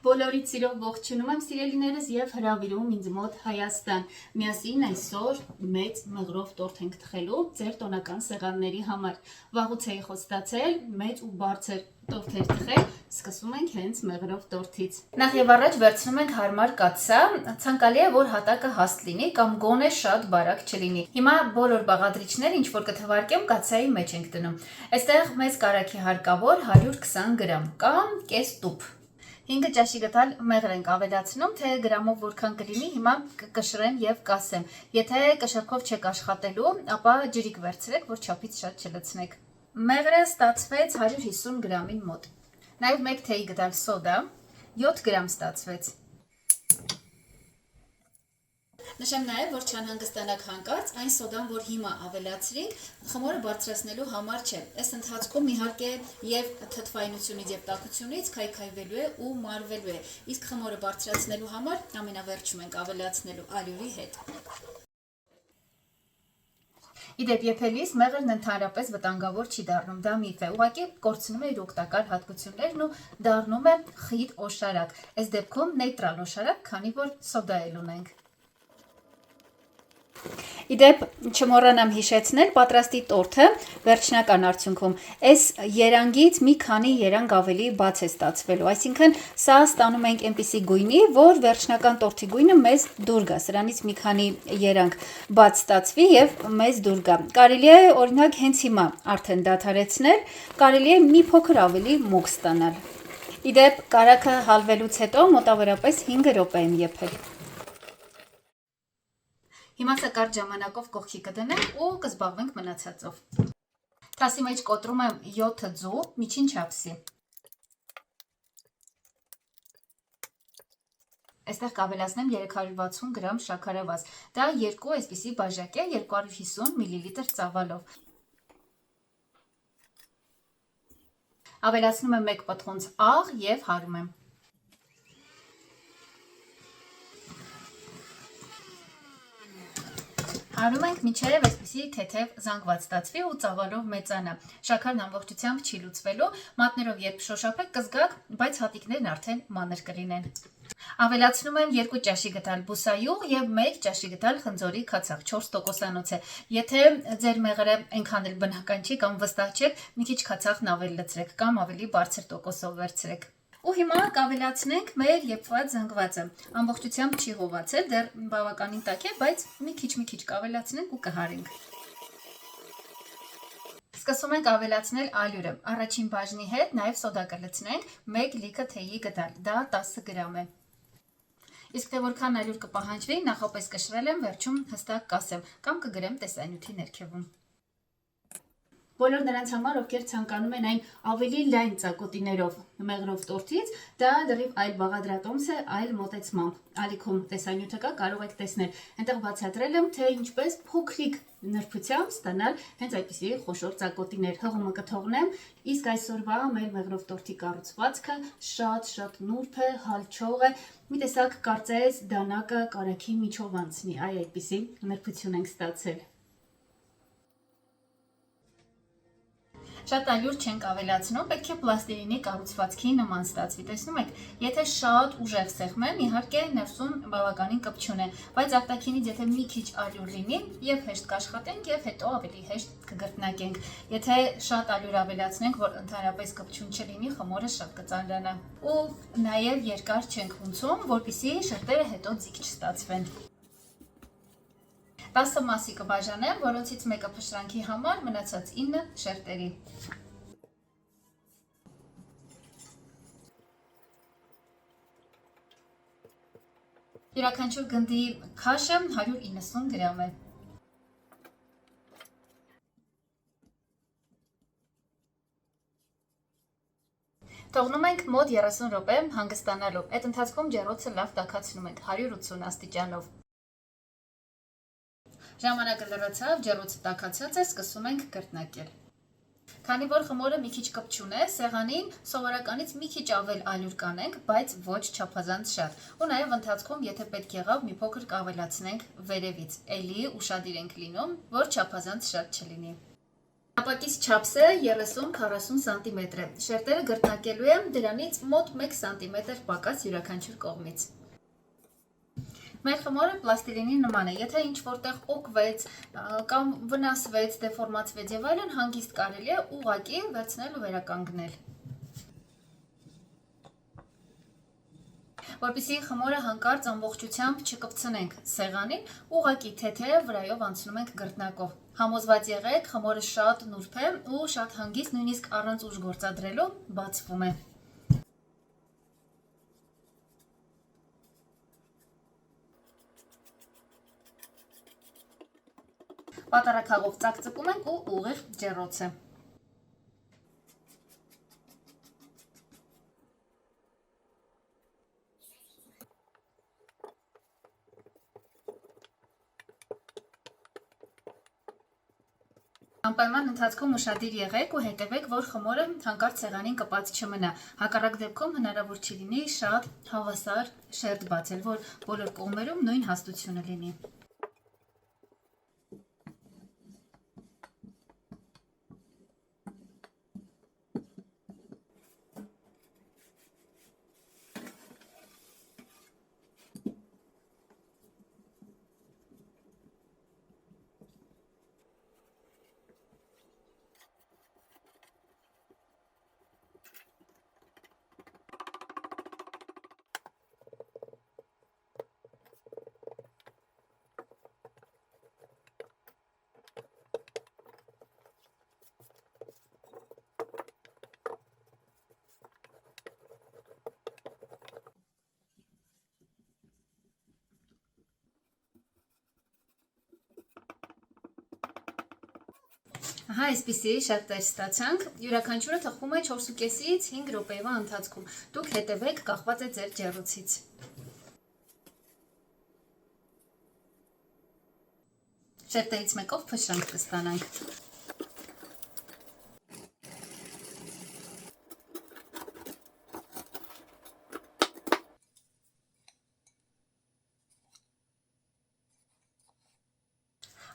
Բոլորիդ սիրով ողջունում եմ սիրելիներս եւ հրավիրում ինձ մոտ Հայաստան։ Միասին այսօր մեծ մեղրով տորթ ենք թխելու ձեր տոնական սեղանների համար։ Վաղուց էի խոստացել մեծ ու բարձր տորթեր թխել, սկսում ենք հենց մեղրով տորթից։ Նախ եւ առաջ վերցնում ենք հարմար կաթսա, ցանկալի է որ հատակը հաստ լինի կամ գոնե շատ բարակ չլինի։ Հիմա բոլոր բաղադրիչները ինչ որ կթվարկեմ կաթսայի մեջ ենք դնում։ Այստեղ մեծ կարագի հարկավոր 120 գրամ կամ կես տուփ։ 5 ճաշի գտալ մեղր ենք ավելացնում, թե գրամով որքան կլինի, հիմա կկշռեմ եւ կասեմ։ Եթե կշռքով չեք աշխատելու, ապա ջրիկ վերցրեք, որ չափից շատ չլցնեք։ Մեղրը ստացվեց 150 գրամին մոտ։ Նաեւ 1 թեյի գտալ սոդա, 7 գրամ ստացվեց։ Նշեմ նաև, որ չանհանգստանաք հանկարծ, այն սոդան, որ հիմա ավելացրինք, խմորը բարձրացնելու համար չէ։ Այս ընթացքում իհարկե եւ թթվայնությունից եւ տաքությունից քայքայվելու է ու մարվելու է։ Իսկ խմորը բարձրացնելու համար ամենավերջում ենք ավելացնելու ալյուրի հետ։ Իդեպ եփելիս մեղրն ընդհանրապես վտանգավոր չի դառնում, դա միֆ է։ Ուղղակի կորցնում է իր օգտակար հատկություններն ու դառնում է խիտ օշարակ։ Այս դեպքում նեյտրալ օշարակ, քանի որ սոդա էլ ունենք։ Իդեպ չմոռանամ հիշեցնել պատրաստի տորթը վերջնական արդյունքում այս երանգից մի քանի երանգ ավելի բաց է ստացվելու, այսինքն սա ստանում ենք այնպիսի գույնի, որ վերջնական տորթի գույնը մեզ դուր գա, սրանից մի քանի երանգ բաց ստացվի եւ մեզ դուր գա։ Կարելի է օրինակ հենց հիմա արդեն դադարեցնել, կարելի է մի փոքր ավելի մուգ ստանալ։ Իդեպ կարագը հալվելուց հետո մոտավորապես 5 րոպե եմ եփել։ Հիմա սա կարճ ժամանակով կողքի կդնենք ու կզբաղվենք մնացածով։ Թասի մեջ կոտրում եմ 7 ձու միջին չափսի։ Այստեղ կավելացնեմ 360 գրամ շաքարավազ։ Դա երկու այսպիսի բաժակ է 250 մլ ծավալով։ Ավելացնում եմ 1 պտղունց աղ եւ հարում եմ։ Հարում ենք մինչև այսպիսի թեթև զանգված ստացվի ու ծավալով մեծանա։ Շաքարն ամբողջությամբ չի լուծվելու, մատներով երբ շոշափեք կզգաք, բայց հատիկներն արդեն մանր կլինեն։ Ավելացնում եմ 2 ճաշի գտալ բուսայուղ եւ 1 ճաշի գտալ խնձորի քացախ, 4%-անոց է։ Եթե ձեր մեղրը այնքան էլ բնական չի կամ վստահ չեք, մի քիչ քացախն ավել լցրեք կամ ավելի բարձր տոկոսով վերցրեք։ Ու հիմա կավելացնենք մեր եփված զանգվածը։ Ամբողջությամբ չի հովացել, դեռ բավականին տաք է, բայց մի քիչ կավելացնենք ու կհարենք։ Սկսում ենք ավելացնել ալյուրը։ Առաջին բաժնի հետ նաև սոդա կլցնենք 1 լիքը թեյի գդալ, դա 10 գրամ է։ Իսկ թե որքան ալյուր կպահանջվի, նախապես կշռել եմ, վերջում հստակ կասեմ, կամ կգրեմ տեսանյութի ներքևում։ Բոլոր նրանց համար, ովքեր ցանկանում են այն ավելի լայն ծակոտիներով մեղրով տորթից, դա լրիվ այլ բաղադրատոմս է, այլ մոտեցմամբ։ Ալիքում տեսանյութը կա, կարող եք տեսնել։ Այնտեղ բացատրել եմ, թե ինչպես փոքրիկ նրբությամբ ստանալ հենց այդպիսի խոշոր ծակոտիներ։ Հղումը կթողնեմ, իսկ այսօրվա մեր մեղրով տորթի կառուցվածքը շատ նուրբ է, հալչող է։ Մի տեսակ կարծես դանակը կարագի միջով անցնի, այդպիսի նրբություն ենք ստացել։ Շատ ալյուր չենք ավելացնում, պետք է պլաստիլինի կառուցվածքի նման ստացվի։ Տեսնում եք, եթե շատ ուժեղ սեղմեմ, իհարկե ներսում բավականին կպչուն է, բայց արտաքինից եթե մի քիչ ալյուր լինի, եւ հեշտ կաշխատենք եւ հետո ավելի հեշտ կգրտնակենք։ Եթե շատ ալյուր ավելացնենք, որ ընդհանրապես կպչուն չլինի, խմորը շատ կծանրանա։ Ու նաեւ երկար չենք հունցում, որպեսզի շերտերը հետո ձիգ չստացվեն։ 10 մասի կբաժանեմ, որոնցից մեկը փշրանքի համար, մնացած 9 շերտերի։ Յուրաքանչյուր գնդի քաշը 190 գրամ է։ Թողնում ենք մոտ 30 րոպե հանգստանալու։ Այդ ընթացքում ջեռոցը լավ տաքացնում ենք 180 աստիճանով։ Ժամանակը լրացավ, ջեռոցը տաքացած է, սկսում ենք գրտնակել։ Քանի որ խմորը մի քիչ կպչուն է, սեղանին սովորականից մի քիչ ավել ալյուր կանենք, բայց ոչ չափազանց շատ։ Ու նաև ընթացքում, եթե պետք եղավ, մի փոքր կավելացնենք վերևից, էլի ուշադիր ենք լինում, որ չափազանց շատ չլինի։ Ապակից չափսը 30-40 սանտիմետր է, շերտերը գրտնակելու եմ դրանից մոտ 1 սանտիմետր պակաս յուրաքանչյուր կողմից։ Մեր խմորը պլաստիլինի նման է, եթե ինչ որտեղ օգվեց կամ վնասվեց, դեֆորմացվեց եւ այլն, հանգիստ կարելի է ուղղակի վերցնել ու վերականգնել։ Որպեսզի խմորը հանկարծ ամբողջությամբ չկպցնենք սեղանին, ուղղակի թեթև վրայով անցնում ենք գրտնակով։ Համոզված եղեք, խմորը շատ նուրբ է ու շատ հանգիստ, նույնիսկ առանց ուժ գործադրելու, բացվում է։ Պատառաքաղով ծակծկում ենք ու ուղիղ ջեռոց է։ Անպայման ընթացքում ուշադիր եղեք ու հետևեք, որ խմորը հանկարծ սեղանին կպած չմնա։ Հակառակ դեպքում հնարավոր չի լինի շատ հավասար շերտ բացել, որ բոլոր կողմերում նույն հաստությունը լինի։ Ահա այսպիսի շերտեր ստացանք, յուրաքանչյուրը թխվում է 4.5-ից 5 րոպեվա ընթացքում, դուք հետևեք, կախված է ձեր ջեռոցից։ Շերտերից մեկով փշրանք կստանանք։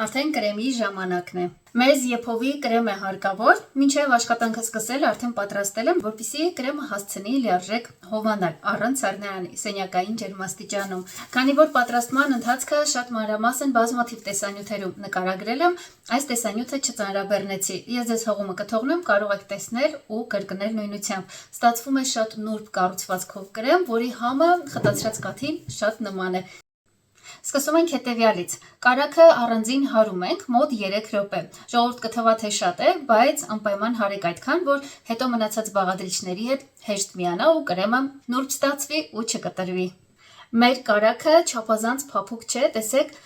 Արդեն կրեմի ժամանակն է։ Մեզ եփովի կրեմ է հարկավոր, մինչև աշխատանքը սկսել արդեն պատրաստել եմ, որպեսզի կրեմը հասցնի լիարժեք հովանալ, առանց սառնարանի, սենյակային ջերմաստիճանում։ Քանի որ պատրաստման ընթացքը շատ մանրամասն բազմաթիվ տեսանյութերում նկարագրել եմ, այս տեսանյութը չծանրաբեռնեցի։ Ես ձեզ հղումը կթողնեմ, կարող եք տեսնել ու կրկնել նույնությամբ։ Ստացվում է շատ նուրբ կառուցվածքով կրեմ, որի համը խտացրած կաթին շատ նման է։ Սկսում ենք հետևյալից։ Կարագը առանձին հարում ենք մոտ 3 րոպե։ Ժողովուրդ կթվա թե շատ է, բայց անպայման հարեք այդքան, որ հետո մնացած բաղադրիչների հետ հեշտ միանա ու կրեմը նուրբ ստացվի ու չկտրվի։ Մեր կարագը չափազանց փափուկ չէ, տեսեք,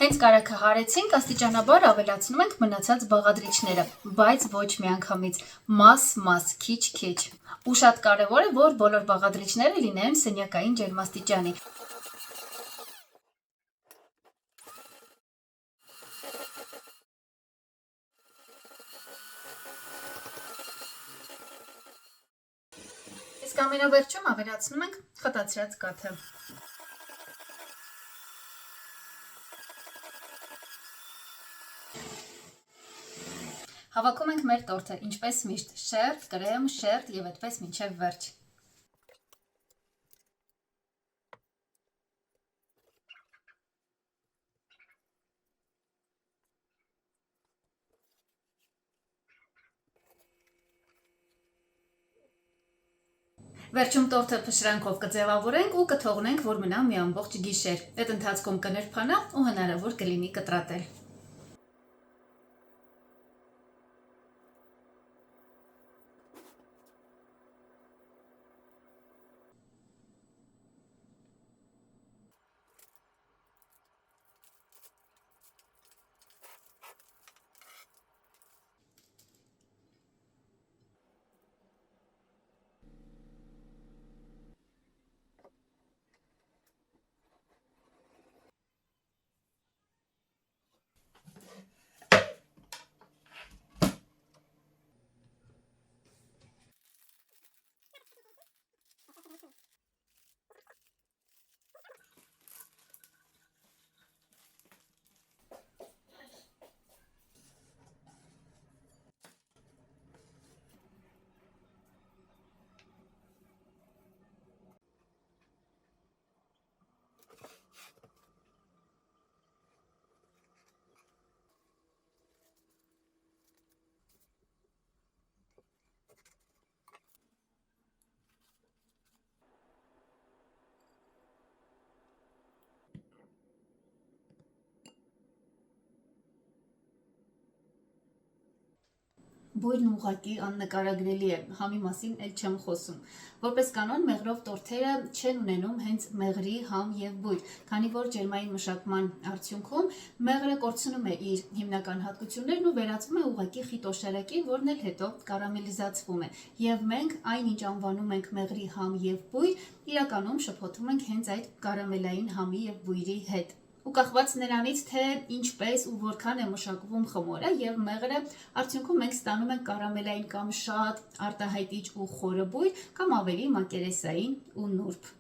հենց կարագը հարեցինք, աստիճանաբար ավելացնում ենք մնացած բաղադրիչները, բայց ոչ միանգամից, մաս, քիչ։ Ու շատ կարևոր է, որ բոլոր բաղադրիչները լինեն սենյակային ջերմաստիճանի։ Իսկ ամենավերջում ավելացնում ենք խտացրած կաթը։ Հավաքում ենք մեր տորթը, ինչպես միշտ, շերտ, կրեմ, շերտ եւ այդպես մինչև վերջ։ Վերջում տորթը փշրանքով կձևավորենք ու կթողնենք, որ մնա մի ամբողջ գիշեր։ Այդ ընթացքում կներփանա ու հնարավոր կլինի կտրատել։ Բույրն ուղղակի աննկարագրելի է, համի մասին էլ չեմ խոսում։ Որպես կանոն, մեղրով տորթերը չեն ունենում հենց մեղրի համ եւ բույր, քանի որ ջերմային մշակման արդյունքում մեղրը կորցնում է իր հիմնական հատկություններն ու վերածվում է ուղղակի խիտ օշարակի, որն էլ հետո կարամելիզացվում է։ Եվ մենք այն, ինչ անվանում ենք մեղրի համ եւ բույր, իրականում շփոթում ենք հենց այդ կարամելային համի եւ բույրի հետ։ Ու կախված նրանից, թե ինչպես ու որքան է մշակվում խմորը եւ մեղրը, արդյունքում մենք ստանում ենք կարամելային կամ շատ արտահայտիչ ու խորը բույր կամ ավելի մակերեսային ու նուրբ։